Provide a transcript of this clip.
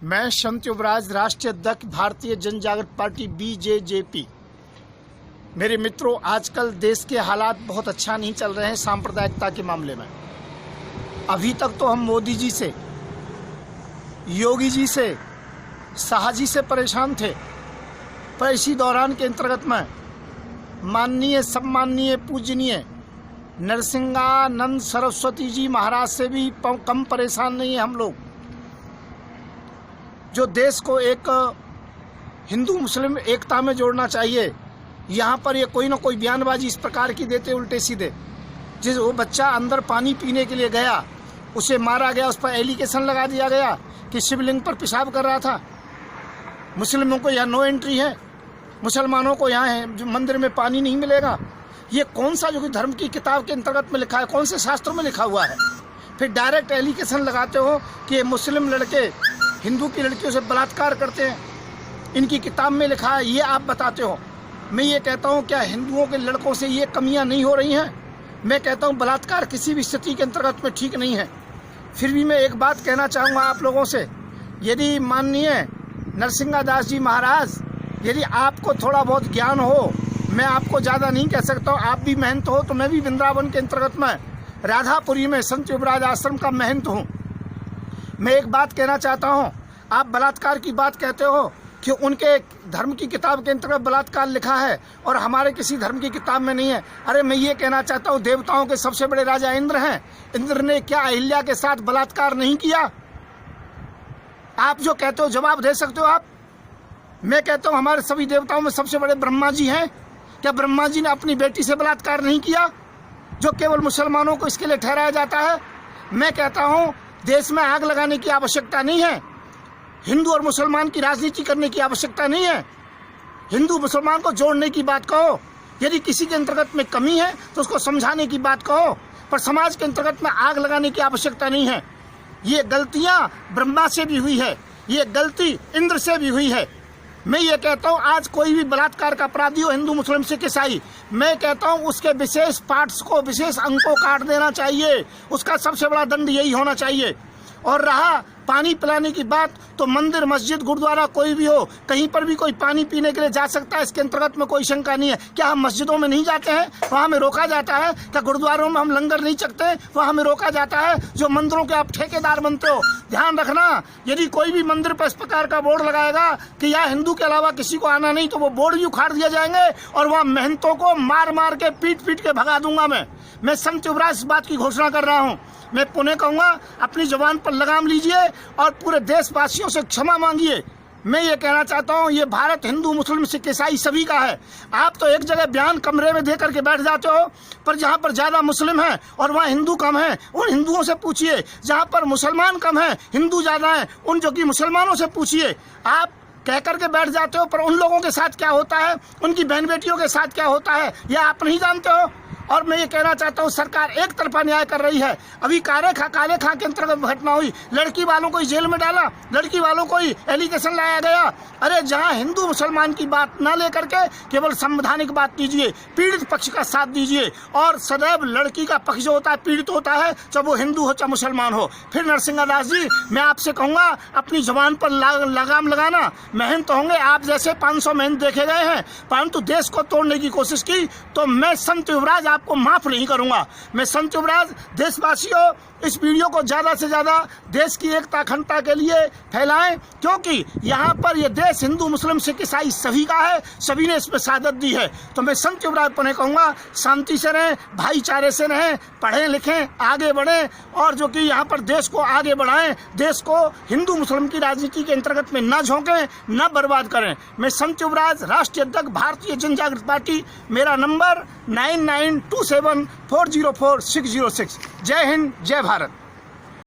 मैं संत युवराज, राष्ट्रीय अध्यक्ष भारतीय जन जागृत पार्टी बीजेजेपी। मेरे मित्रों, आजकल देश के हालात बहुत अच्छा नहीं चल रहे हैं सांप्रदायिकता के मामले में। अभी तक तो हम मोदी जी से, योगी जी से, शाह जी से परेशान थे, पर इसी दौरान के अंतर्गत में माननीय, सम्माननीय, पूजनीय नरसिंहानंद सरस्वती जी महाराज से भी कम परेशान नहीं है हम लोग, जो देश को एक हिंदू मुस्लिम एकता में जोड़ना चाहिए। यहाँ पर ये कोई ना कोई बयानबाजी इस प्रकार की देते उल्टे सीधे। वो बच्चा अंदर पानी पीने के लिए गया, उसे मारा गया, उस पर एलिगेशन लगा दिया गया कि शिवलिंग पर पेशाब कर रहा था। मुस्लिमों को यहाँ नो एंट्री है, मुसलमानों को यहाँ है जो मंदिर में पानी नहीं मिलेगा। ये कौन सा जो कि धर्म की किताब के अंतर्गत में लिखा है, कौन से शास्त्रों में लिखा हुआ है? फिर डायरेक्ट एलिगेशन लगाते हो कि ये मुस्लिम लड़के हिंदू की लड़कियों से बलात्कार करते हैं, इनकी किताब में लिखा है, ये आप बताते हो। मैं ये कहता हूँ, क्या हिंदुओं के लड़कों से ये कमियां नहीं हो रही हैं? मैं कहता हूँ बलात्कार किसी भी स्थिति के अंतर्गत में ठीक नहीं है। फिर भी मैं एक बात कहना चाहूँगा आप लोगों से, यदि माननीय नरसिंहादास जी महाराज, यदि आपको थोड़ा बहुत ज्ञान हो, मैं आपको ज़्यादा नहीं कह सकता हूँ, आप भी महंत हो, तो मैं भी वृंदावन के अंतर्गत में राधापुरी में संत युवराज आश्रम का महंत हूँ। मैं एक बात कहना चाहता हूँ, आप बलात्कार की बात कहते हो कि उनके धर्म की किताब के अंतर्गत बलात्कार लिखा है और हमारे किसी धर्म की किताब में नहीं है। अरे मैं ये कहना चाहता हूँ, देवताओं के सबसे बड़े राजा इंद्र हैं, इंद्र ने क्या अहिल्या के साथ बलात्कार नहीं किया? आप जो कहते हो जवाब दे सकते हो आप। मैं कहता हूँ हमारे सभी देवताओं में सबसे बड़े ब्रह्मा जी हैं, क्या ब्रह्मा जी ने अपनी बेटी से बलात्कार नहीं किया, जो केवल मुसलमानों को इसके लिए ठहराया जाता है? मैं कहता हूँ देश में आग लगाने की आवश्यकता नहीं है, हिंदू और मुसलमान की राजनीति करने की आवश्यकता नहीं है। हिंदू मुसलमान को जोड़ने की बात कहो, यदि किसी के अंतर्गत में कमी है तो उसको समझाने की बात कहो, पर समाज के अंतर्गत में आग लगाने की आवश्यकता नहीं है। ये गलतियां ब्रह्मा से भी हुई है, ये गलती इंद्र से भी हुई है। मैं ये कहता हूँ आज कोई भी बलात्कार का अपराधी हो, हिंदू मुस्लिम सिख ईसाई, मैं कहता हूँ उसके विशेष पार्ट्स को, विशेष अंग को काट देना चाहिए। उसका सबसे बड़ा दंड यही होना चाहिए। और रहा पानी पिलाने की बात, तो मंदिर, मस्जिद, गुरुद्वारा कोई भी हो, कहीं पर भी कोई पानी पीने के लिए जा सकता है, इसके अंतर्गत में कोई शंका नहीं है। क्या हम मस्जिदों में नहीं जाते हैं, वहाँ हमें रोका जाता है? क्या गुरुद्वारों में हम लंगर नहीं चखते, वहाँ हमें रोका जाता है? जो मंदिरों के आप ठेकेदार बनते हो, ध्यान रखना, यदि कोई भी मंदिर पर इस प्रकार का बोर्ड लगाएगा कि यहाँ हिंदू के अलावा किसी को आना नहीं, तो वो बोर्ड भी उखाड़ दिया जाएंगे और वहाँ महंतों को मार मार के, पीट पीट के भगा दूंगा। मैं संत युवराज इस बात की घोषणा कर रहा हूँ। मैं पुनः कहूँगा, अपनी जुबान पर लगाम लीजिए और पूरे देशवासियों से क्षमा मांगिए। मैं ये कहना चाहता हूँ, ये भारत हिंदू मुस्लिम सिख ईसाई सभी का है। आप तो एक जगह बयान कमरे में दे करके बैठ जाते हो, पर जहाँ पर ज़्यादा मुस्लिम हैं और वहाँ हिंदू कम हैं, उन हिंदुओं से पूछिए। जहाँ पर मुसलमान कम हैं, हिंदू ज़्यादा हैं, उन जो कि मुसलमानों से पूछिए। आप कह करके बैठ जाते हो, पर उन लोगों के साथ क्या होता है, उनकी बहन बेटियों के साथ क्या होता है, यह आप नहीं जानते हो। और मैं ये कहना चाहता हूँ, सरकार एक तरफा न्याय कर रही है। अभी काले खां के अंतर्गत घटना हुई, लड़की वालों को जेल में डाला, लड़की वालों को एलिगेशन लाया गया। अरे जहाँ हिंदू मुसलमान की बात ना लेकर के केवल संवैधानिक बात कीजिए, पीड़ित पक्ष का साथ दीजिए, और सदैव लड़की का पक्ष जो होता है पीड़ित होता है, चाहे वो हिंदू हो चाहे मुसलमान हो। फिर नरसिंहादास जी, मैं आपसे कहूँगा, अपनी जबान पर लगाम लगाना। महंत होंगे, आप जैसे 500 महंत देखे गए हैं, परंतु देश को तोड़ने की कोशिश की तो मैं संत युवराज आपको माफ नहीं करूंगा। मैं संत युवराज, देशवासियों, इस वीडियो को ज्यादा से ज्यादा देश की एकता अखंडता के लिए फैलाएं, क्योंकि यहाँ पर ये देश हिंदू मुस्लिम सिख ईसाई सभी का है, सभी ने इसमें शहादत दी है। तो मैं संत युवराज पुनः कहूँगा, शांति से रहें, भाईचारे से रहें, पढ़ें लिखें, आगे बढ़ें, और जो कि यहाँ पर देश को आगे बढ़ाएं, देश को हिंदू मुस्लिम की राजनीति के अंतर्गत में न झोंकें, न बर्बाद करें। मैं संत युवराज, राष्ट्रीय अध्यक्ष भारतीय जन जागृत पार्टी, मेरा नंबर 9927404606। जय हिंद, जय भारत।